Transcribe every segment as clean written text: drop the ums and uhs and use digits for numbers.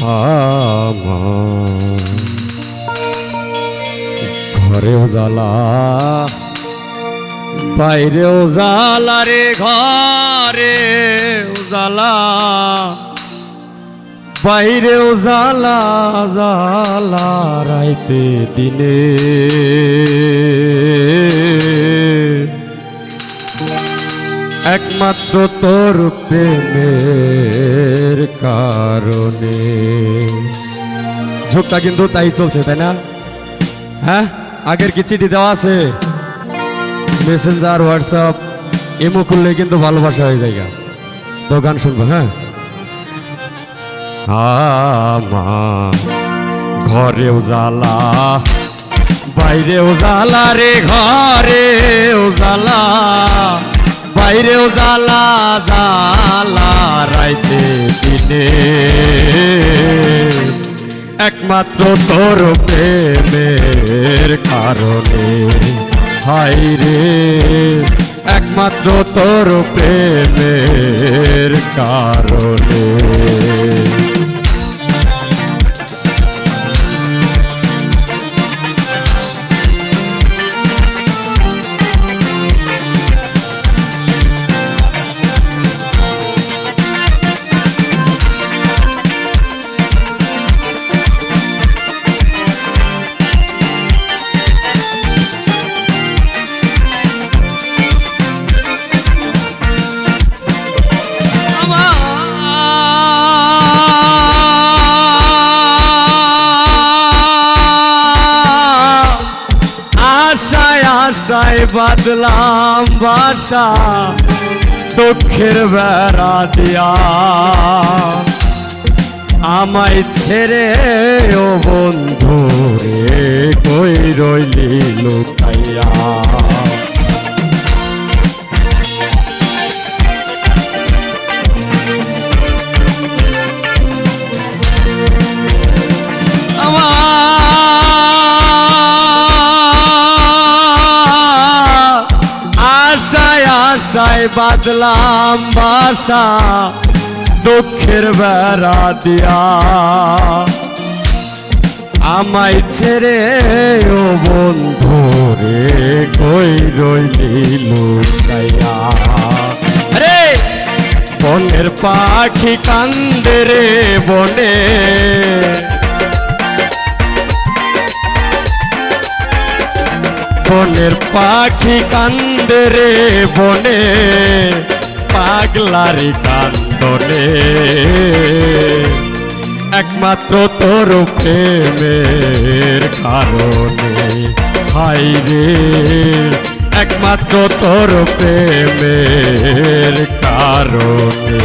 আমার ঘরেও জ্বালা বাইরেও জ্বালা রে, ঘরেও জ্বালা বাইরেও জ্বালা, জ্বালা রাইতে দিনে একমাত্র তোর প্রেমের কারণে। ঝোঁকটা কিন্তু তাই চলছে, তাই না? হ্যাঁ, আগের কি চিঠি দেওয়া আছে? মেসেঞ্জার, হোয়াটসঅ্যাপ, ইমো খুললে কিন্তু ভালোবাসা হয়ে যায়। তো গান শুনবো। হ্যাঁ, আমার ঘরেও জ্বালা বাইরেও জ্বালা রে, ঘরেও জ্বালা বাইরেও জ্বালা, জ্বালা রাইতে দিনে একমাত্র তোর প্রেমের কারণে। হায় রে, একমাত্র তোর প্রেমের কারণে। আশায় বাদলাম বাসা, দুঃখের বেড়া দিয়া আমায় ছেড়ে ও বন্ধু রে, কই রইলি লুকাইয়া। আশায় বাদলাম বাসা, দুঃখের বেড়া দিয়া আমায় ছেড়ে ও বন্ধু রে, কই রইলি লুকাইয়া। রে বনের পাখি কান্দে রে বনে, বনের পাখি কান্দে রে বনে, পাগলারি কান্দনে একমাত্র তোর প্রেমের কারণে। হায় রে, একমাত্র তোর প্রেমের কারণে।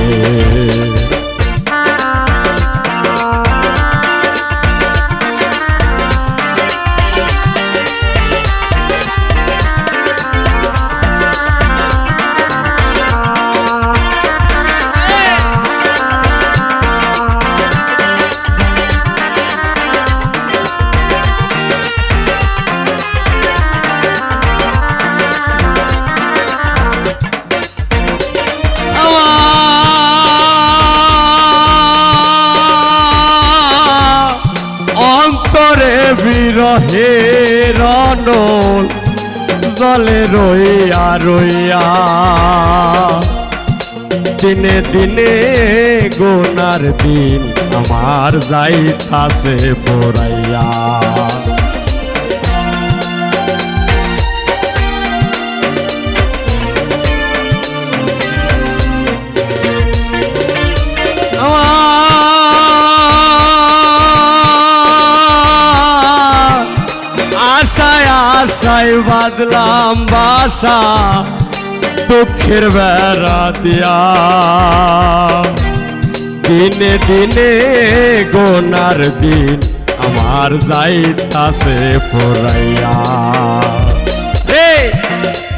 বিরহে রনল জলে রইয়া রইয়া, দিনে দিনে গোনার দিন আমার যাইতাছে পড়াইয়া। আশায় বাদলাম বাসা, দুঃখের বেড়া দিয়া দিনে দিনে গোনার দিন আমার যাইতাছে পড়াইয়া।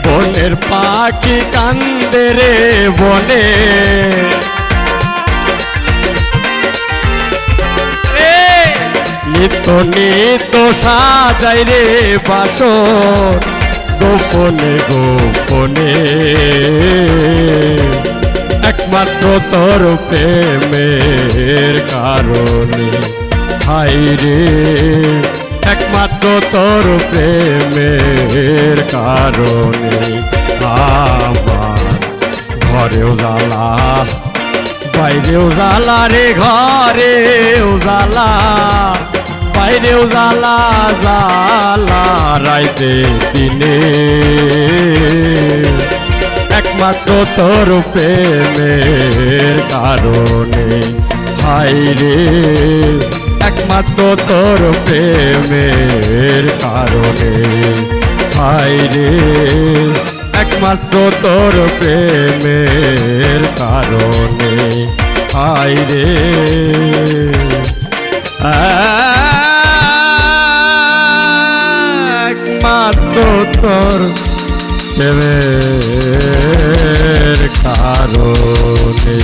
বনের পাখি কান্দে রে বনে, নিত নিত সাজাই রে বাসর, গোপনে গোপনে একমাত্র তোর প্রেমের কারণে হাই রে, একমাত্র তোর প্রেমের কারণে আমার ঘরেও জ্বালা বাইরেও জ্বালা রে, ঘরেও জ্বালা বাইরেও জ্বালা, জ্বালা রাইতে দিনে একমাত্র তোর প্রেমের কারণে হাই রে, একমাত্র তোর প্রেমের কারণে হাই রে, একমাত্র তোর প্রেমের কারণে হাই রে, একমাত্র তোর প্রেমের কারণে।